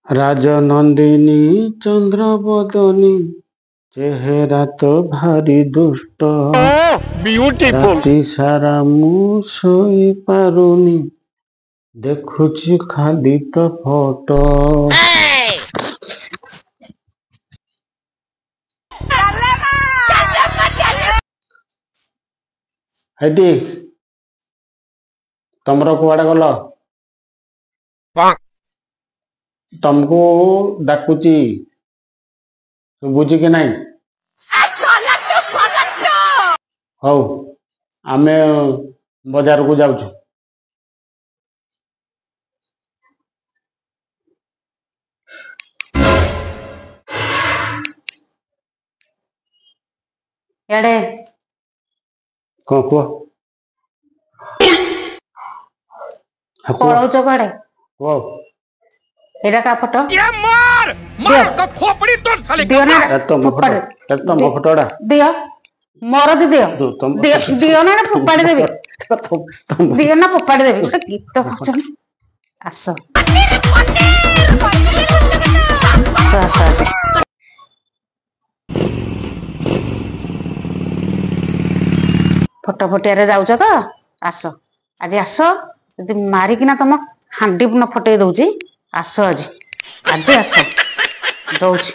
রাজনন্দিনী চন্দ্রবদনী চেহারা তো ভারি দুষ্ট রাতি সারা মু শোই পারুনি দেখুছি খালি তো ফটো হেটি ତମର କୁଆଡେ ଗଲ ତମକୁ ଡାକୁଛି ଶୁଭୁଛି କି ନାହିଁ ହଉ ଆମେ ବଜାରକୁ ଯାଉଛୁ याडे କଣ କୁହ पळौच कड़े କୁହ एडा का फोटो ये मार मार का खोपड़ी तोड़ साले दियो ना ତମ ଫଟୋଟା दियो मोर दी दियो दियो दियो ना फोपाड़ी देबी दियो ना फोपाड़ी देबी गोटे गीत करछन आसो आसो आसो फोटो फोटिया जाऊच तो आस आज आस यदि मारिकिना तुम हांडी न फटई दौची आस आज आज आस दौची।